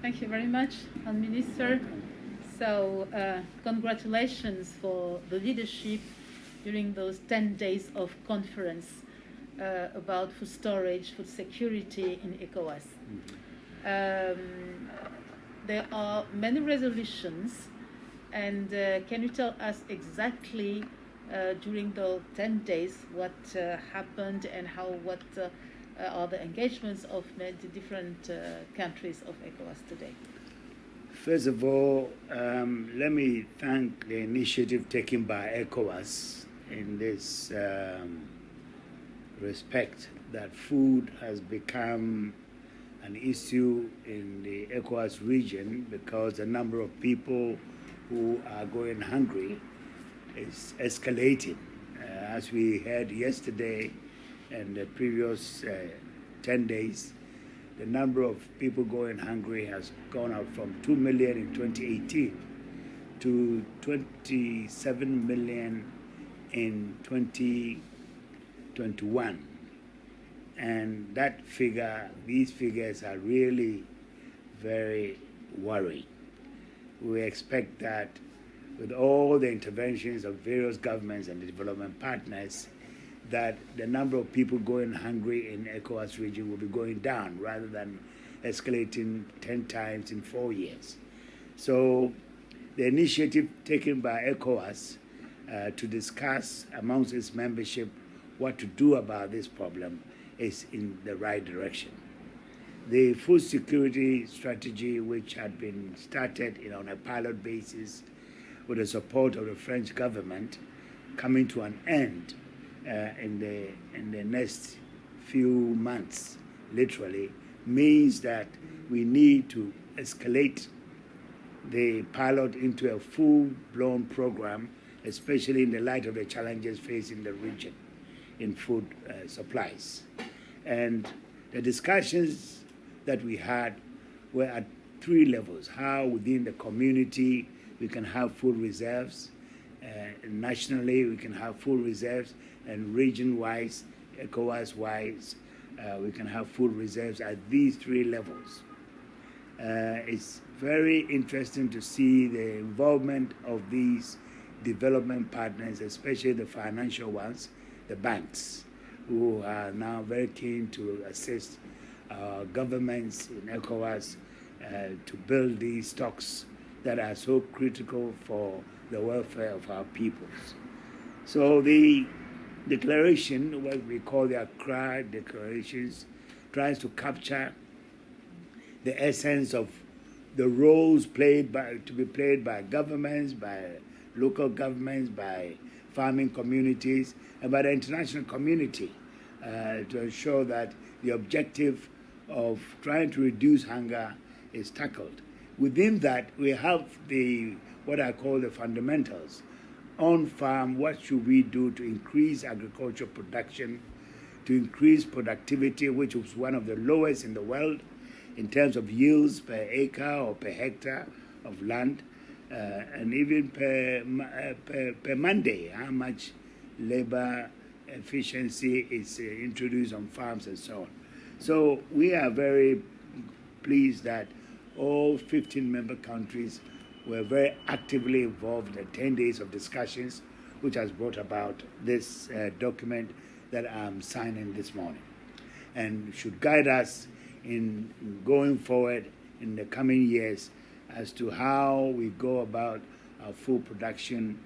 Thank you very much, Minister. So, congratulations for the leadership during those 10 days of conference about food storage, food security in ECOWAS. There are many resolutions, and can you tell us exactly during the 10 days what happened and what are the engagements of the different countries of ECOWAS today? First of all, let me thank the initiative taken by ECOWAS in this respect that food has become an issue in the ECOWAS region because the number of people who are going hungry is escalating. As we heard yesterday and the previous 10 days, the number of people going hungry has gone up from 2 million in 2018 to 27 million in 2021. And that figure, these figures are really very worrying. We expect that with all the interventions of various governments and the development partners, that the number of people going hungry in ECOWAS region will be going down rather than escalating 10 times in 4 years. So the initiative taken by ECOWAS to discuss amongst its membership what to do about this problem is in the right direction. The food security strategy, which had been started on a pilot basis with the support of the French government, coming to an end in the next few months, literally, means that we need to escalate the pilot into a full-blown program, especially in the light of the challenges facing the region in food supplies. And the discussions that we had were at 3 levels: how within the community we can have food reserves, nationally we can have food reserves, and region-wise, ECOWAS-wise, we can have food reserves at these 3 levels. It's very interesting to see the involvement of these development partners, especially the financial ones, the banks, who are now very keen to assist governments in ECOWAS to build these stocks that are so critical for the welfare of our peoples. So the declaration, what we call the Accra Declarations, tries to capture the essence of the roles to be played by governments, by local governments, by farming communities, and by the international community to ensure that the objective of trying to reduce hunger is tackled. Within that, we have what I call the fundamentals. On farm, what should we do to increase agricultural production, to increase productivity, which is one of the lowest in the world in terms of yields per acre or per hectare of land, and even per Monday, how much labor efficiency is introduced on farms and so on. So we are very pleased that all 15 member countries were very actively involved in the 10 days of discussions, which has brought about this document that I'm signing this morning, and should guide us in going forward in the coming years as to how we go about our food production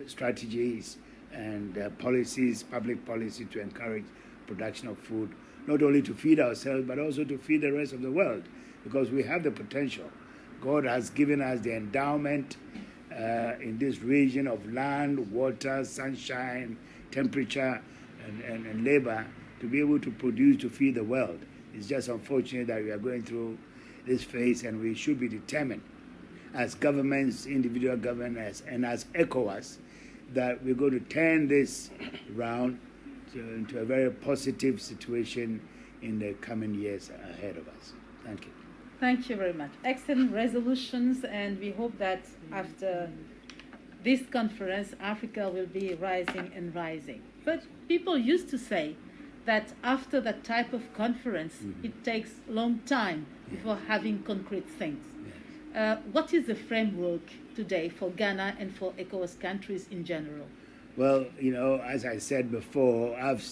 strategies and policies, public policy to encourage production of food, not only to feed ourselves, but also to feed the rest of the world, because we have the potential. God has given us the endowment in this region of land, water, sunshine, temperature, and labor to be able to produce to feed the world. It's just unfortunate that we are going through this phase, and we should be determined as governments, individual governments, and as ECOWAS, that we're going to turn this around into a very positive situation in the coming years ahead of us. Thank you. Thank you very much. Excellent resolutions, and we hope that after this conference, Africa will be rising and rising. But people used to say that after that type of conference, it takes a long time before having concrete things. Yes. What is the framework today for Ghana and for ECOWAS countries in general? Well, as I said before, I've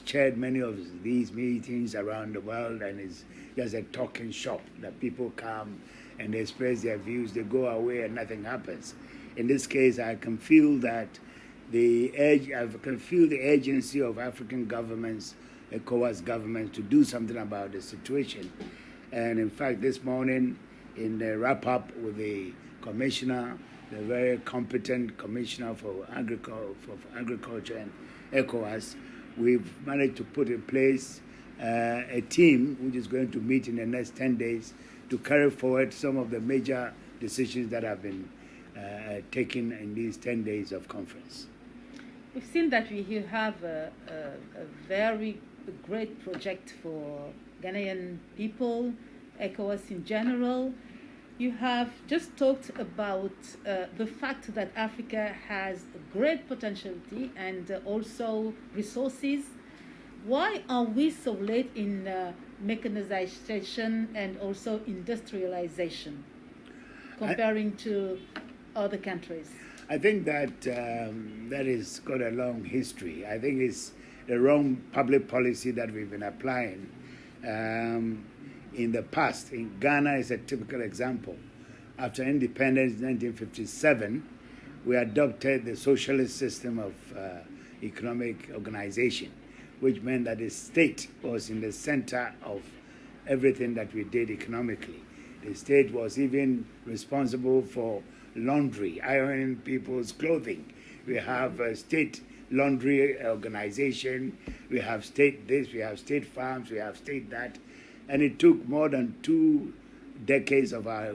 chaired many of these meetings around the world, and it's just a talking shop that people come and they express their views, they go away, and nothing happens. In this case, I can feel that I can feel the urgency of African governments, ECOWAS governments, to do something about the situation. And in fact, this morning, in the wrap-up with the commissioner, the very competent commissioner for agriculture and ECOWAS, we've managed to put in place a team which is going to meet in the next 10 days to carry forward some of the major decisions that have been taken in these 10 days of conference. We've seen that we have a very great project for Ghanaian people, ECOWAS in general. You have just talked about the fact that Africa has great potentiality and also resources. Why are we so late in mechanization and also industrialization comparing to other countries? I think that that has got a long history. I think it's the wrong public policy that we've been applying. In the past, in Ghana is a typical example. After independence in 1957, we adopted the socialist system of economic organization, which meant that the state was in the center of everything that we did economically. The state was even responsible for laundry, ironing people's clothing. We have a state laundry organization, we have state this, we have state farms, we have state that. And it took more than 2 decades of our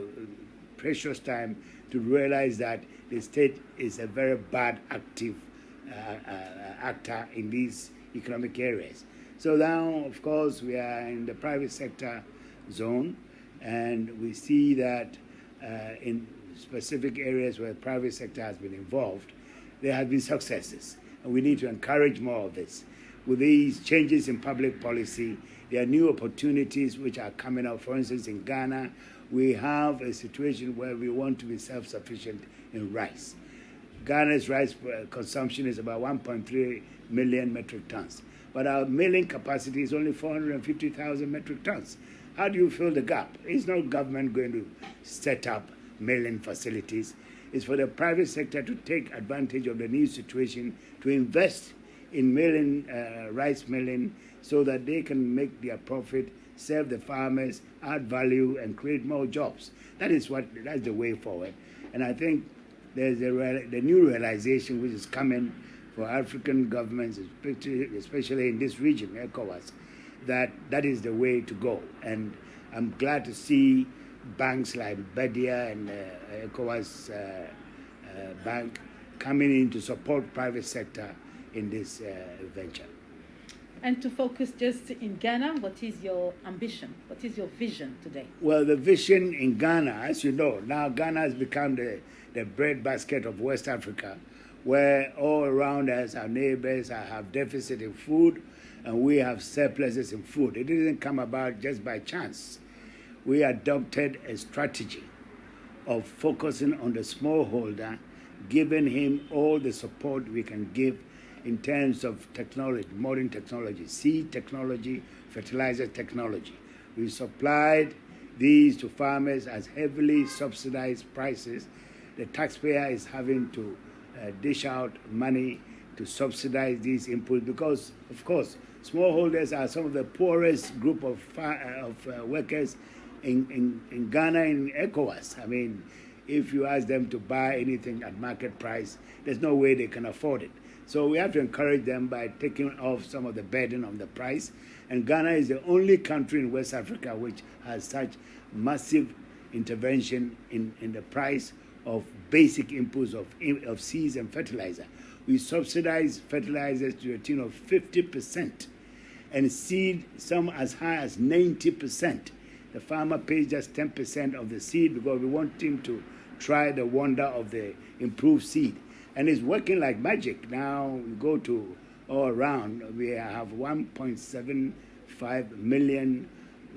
precious time to realize that the state is a very bad active actor in these economic areas. So now, of course, we are in the private sector zone, and we see that in specific areas where the private sector has been involved, there have been successes, and we need to encourage more of this. With these changes in public policy, there are new opportunities which are coming up. For instance, in Ghana, we have a situation where we want to be self-sufficient in rice. Ghana's rice consumption is about 1.3 million metric tons, but our milling capacity is only 450,000 metric tons. How do you fill the gap? It's not government going to set up milling facilities. It's for the private sector to take advantage of the new situation, to invest in milling, rice milling, so that they can make their profit, serve the farmers, add value, and create more jobs. That's the way forward. And I think there's the new realization which is coming for African governments, especially in this region, ECOWAS, that is the way to go. And I'm glad to see banks like Bedia and ECOWAS Bank coming in to support private sector in this venture. And to focus just in Ghana, what is your ambition? What is your vision today? Well, the vision in Ghana, as you know, now Ghana has become the breadbasket of West Africa, where all around us, our neighbors have deficit in food, and we have surpluses in food. It didn't come about just by chance. We adopted a strategy of focusing on the smallholder, giving him all the support we can give in terms of technology, modern technology, seed technology, fertilizer technology. We supplied these to farmers at heavily subsidized prices. The taxpayer is having to dish out money to subsidize these inputs because, of course, smallholders are some of the poorest group of workers in Ghana, in ECOWAS. I mean, if you ask them to buy anything at market price, there's no way they can afford it. So we have to encourage them by taking off some of the burden on the price. And Ghana is the only country in West Africa which has such massive intervention in the price of basic inputs of seeds and fertilizer. We subsidize fertilizers to the tune of 50%, and seed some as high as 90%. The farmer pays just 10% of the seed because we want him to try the wonder of the improved seed. And it's working like magic. Now we go to all around, we have 1.75 million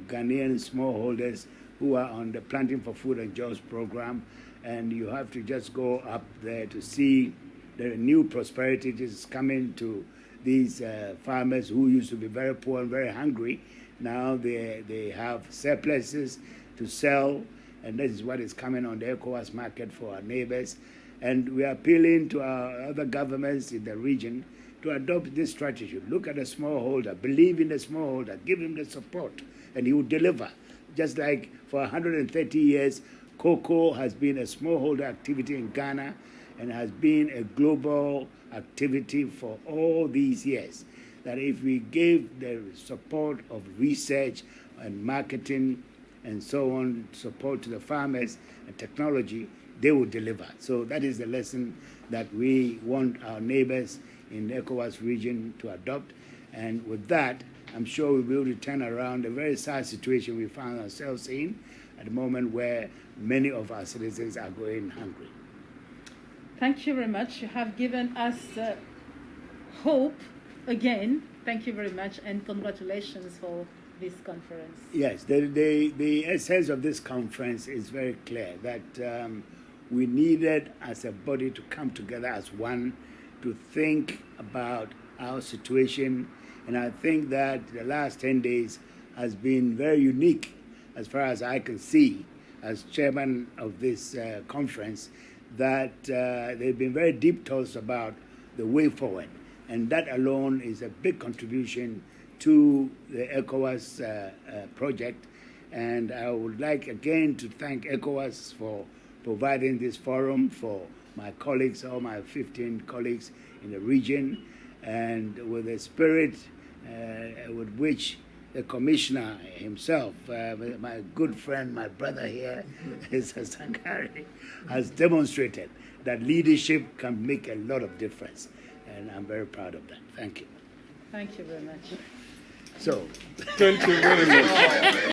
Ghanaian smallholders who are on the Planting for Food and Jobs program, and you have to just go up there to see the new prosperity that is coming to these farmers who used to be very poor and very hungry. Now they have surpluses to sell, and this is what is coming on the ECOWAS market for our neighbors. And we are appealing to our other governments in the region to adopt this strategy. Look at the smallholder, believe in the smallholder, give him the support, and he will deliver. Just like for 130 years, cocoa has been a smallholder activity in Ghana and has been a global activity for all these years. That if we gave the support of research and marketing and so on, support to the farmers and technology, they will deliver. So that is the lesson that we want our neighbors in the ECOWAS region to adopt. And with that, I'm sure we'll be able to turn around the very sad situation we found ourselves in at the moment where many of our citizens are going hungry. Thank you very much. You have given us hope again. Thank you very much, and congratulations for this conference. Yes, the essence of this conference is very clear, that we needed as a body to come together as one to think about our situation. And I think that the last 10 days has been very unique as far as I can see as chairman of this conference, that there have been very deep thoughts about the way forward. And that alone is a big contribution to the ECOWAS project. And I would like again to thank ECOWAS for providing this forum for my colleagues, all my 15 colleagues in the region, and with the spirit with which the commissioner himself, my good friend, my brother here, Sankari, has demonstrated that leadership can make a lot of difference. And I'm very proud of that. Thank you. Thank you very much. So, thank you very much.